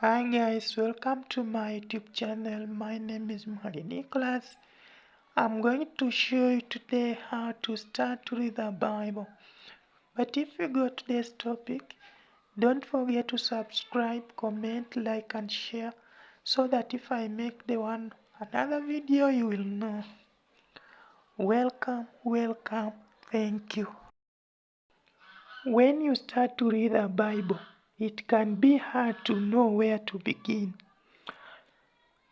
Hi guys, welcome to my YouTube channel. My name is Mwalye Nicholas. I'm going to show you today how to start to read the Bible. But if you got today's topic, don't forget to subscribe, comment, like and share so that if I make another video you will know. Welcome, thank you. When you start to read the Bible, it can be hard to know where to begin.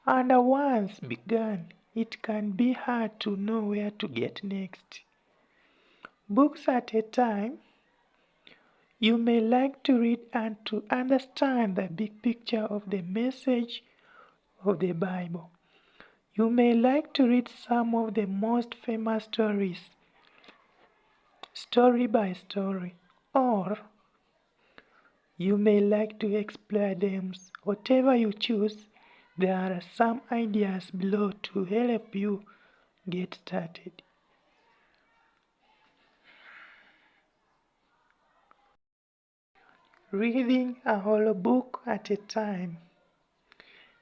And once begun, it can be hard to know where to get next. Books at a time, you may like to read and to understand the big picture of the message of the Bible. You may like to read some of the most famous stories, story by story, or you may like to explore them. Whatever you choose, there are some ideas below to help you get started. Reading a whole book at a time.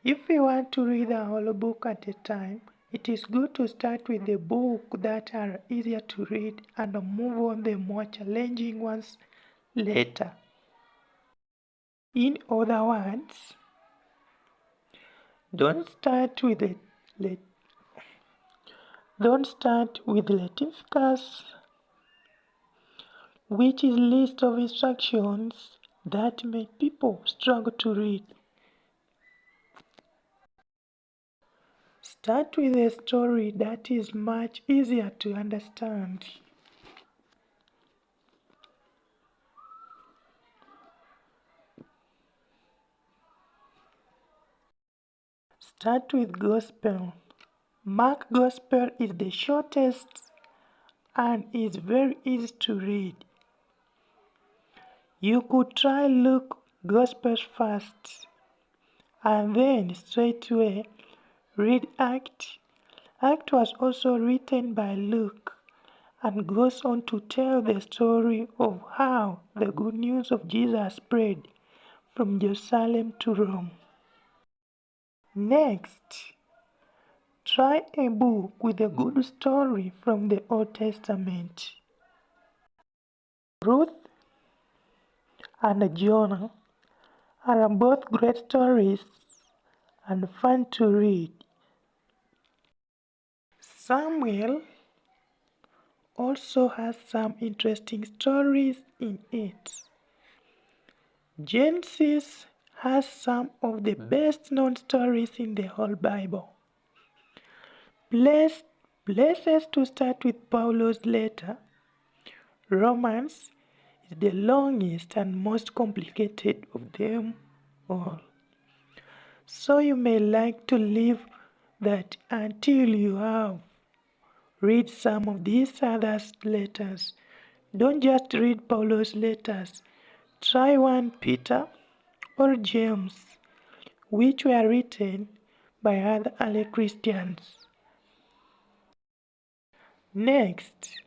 If you want to read a whole book at a time, it is good to start with the books that are easier to read and move on the more challenging ones later. In other words, don't start with Leviticus, which is a list of instructions that make people struggle to read. Start with a story that is much easier to understand. Start with Gospel. Mark Gospel is the shortest and is very easy to read. You could try Luke Gospel first and then straight away read Act. Act was also written by Luke and goes on to tell the story of how the good news of Jesus spread from Jerusalem to Rome. Next, try a book with a good story from the Old Testament. Ruth and Jonah are both great stories and fun to read. Samuel also has some interesting stories in it. Genesis has some of the best known stories in the whole Bible. Places to start with Paulo's letter. Romans is the longest and most complicated of them all. So you may like to leave that until you have read some of these other letters. Don't just read Paulo's letters. Try 1 Peter or James, which were written by other early Christians. Next,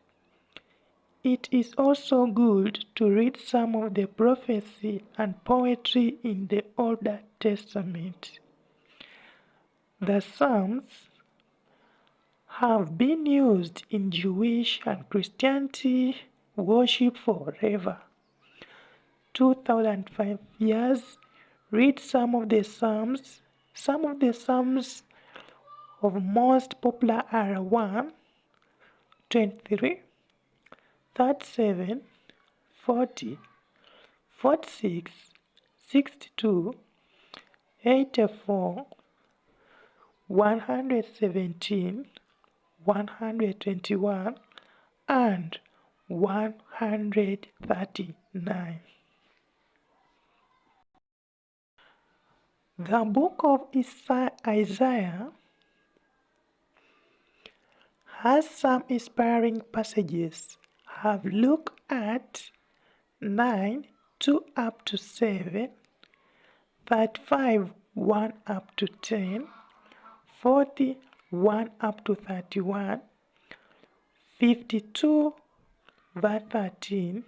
it is also good to read some of the prophecy and poetry in the Old Testament. The Psalms have been used in Jewish and Christianity worship forever. 2005 years, read some of the Psalms. Some of the Psalms of most popular are 1, 23, 37, 40, 46, 62, 84, 117, 121, and 139. The book of Isaiah has some inspiring passages. Have a look at 9, 2 up to 7, 35, 1 up to 10, 40, 1 up to 31, 52, verse 13,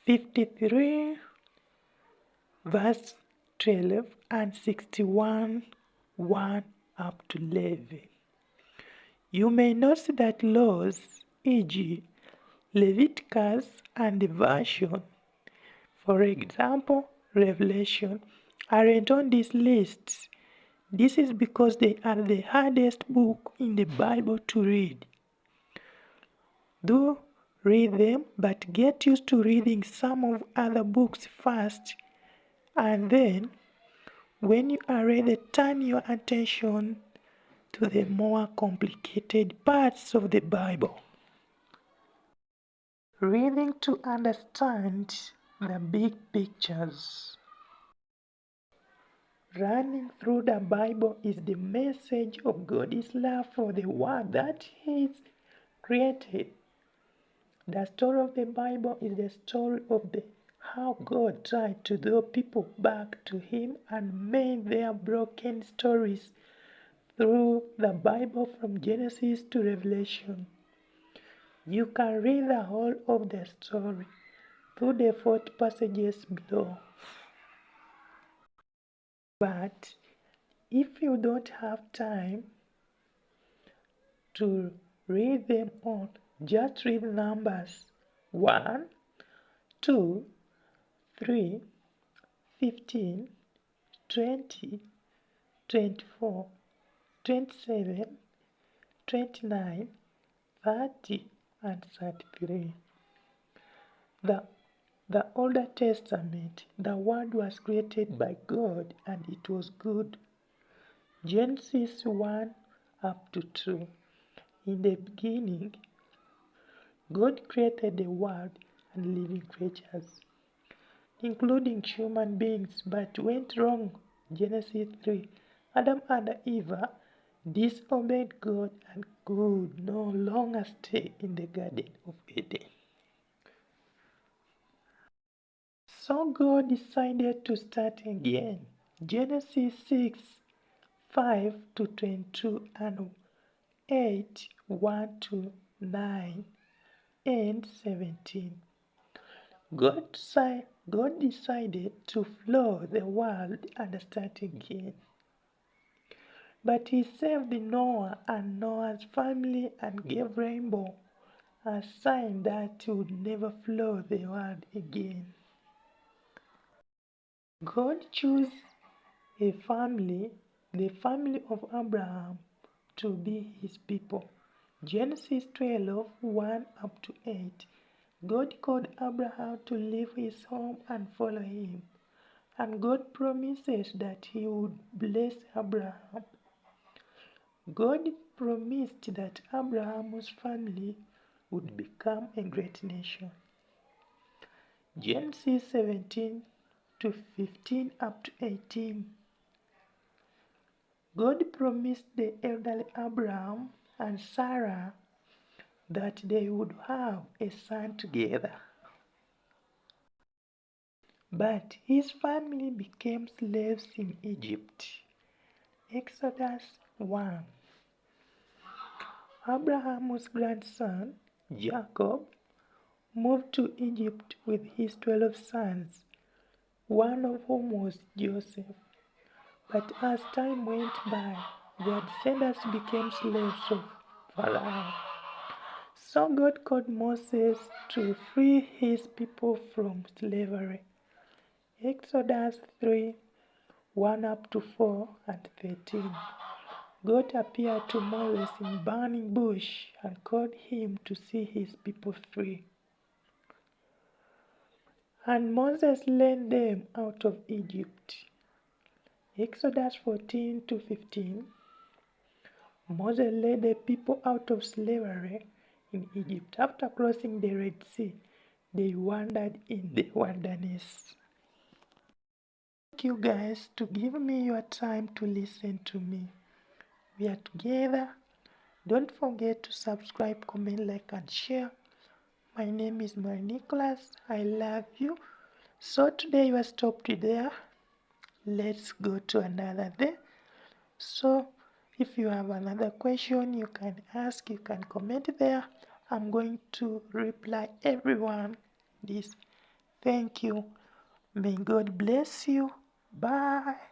53, verse 12 and 61 1 up to 11. You may notice that laws, e.g., Leviticus and the version, for example, Revelation, aren't on these lists. This is because they are the hardest book in the Bible to read. Do read them, but get used to reading some of other books first, and then, when you are ready, turn your attention to the more complicated parts of the Bible. Reading to understand the big pictures. Running through the Bible is the message of God's love for the world that He's created. The story of the Bible is the story of how God tried to draw people back to Him and made their broken stories through the Bible from Genesis to Revelation. You can read the whole of the story through the 4 passages below. But if you don't have time to read them all, just read Numbers 1, 2, 3, 15, 20, 24, 27, 29, 30, and 33. The Old Testament, the Word was created by God and it was good. Genesis 1 up to 2. In the beginning, God created the world and living creatures, including human beings, but went wrong. Genesis 3. Adam and Eve disobeyed God and could no longer stay in the Garden of Eden. So God decided to start again. Genesis 6, 5 to 22 and 8, 1 to 9 and 17. God decided to flood the world and start again. But He saved Noah and Noah's family and gave rainbow, a sign that He would never flood the world again. God chose a family, the family of Abraham, to be His people. Genesis 12, 1 up to 8. God called Abraham to leave his home and follow Him. And God promises that He would bless Abraham. God promised that Abraham's family would become a great nation. Genesis 17 to 15 up to 18. God promised the elderly Abraham and Sarah that they would have a son together. But his family became slaves in Egypt. Exodus 1. Abraham's grandson, Jacob, moved to Egypt with his 12 sons, one of whom was Joseph. But as time went by, their descendants became slaves of Pharaoh. So God called Moses to free His people from slavery. Exodus 3, 1 up to 4 and 13. God appeared to Moses in a burning bush and called him to see His people free. And Moses led them out of Egypt. Exodus 14 to 15. Moses led the people out of slavery in Egypt. After crossing the Red Sea, they wandered in the wilderness. Thank you guys to give me your time to listen to me. We are together. Don't forget to subscribe, comment, like, and share. My name is Mwalye Nicholas. I love you. So today you are stopped there. Let's go to another day. So if you have another question, you can ask, you can comment there. I'm going to reply everyone this. Thank you. May God bless you. Bye.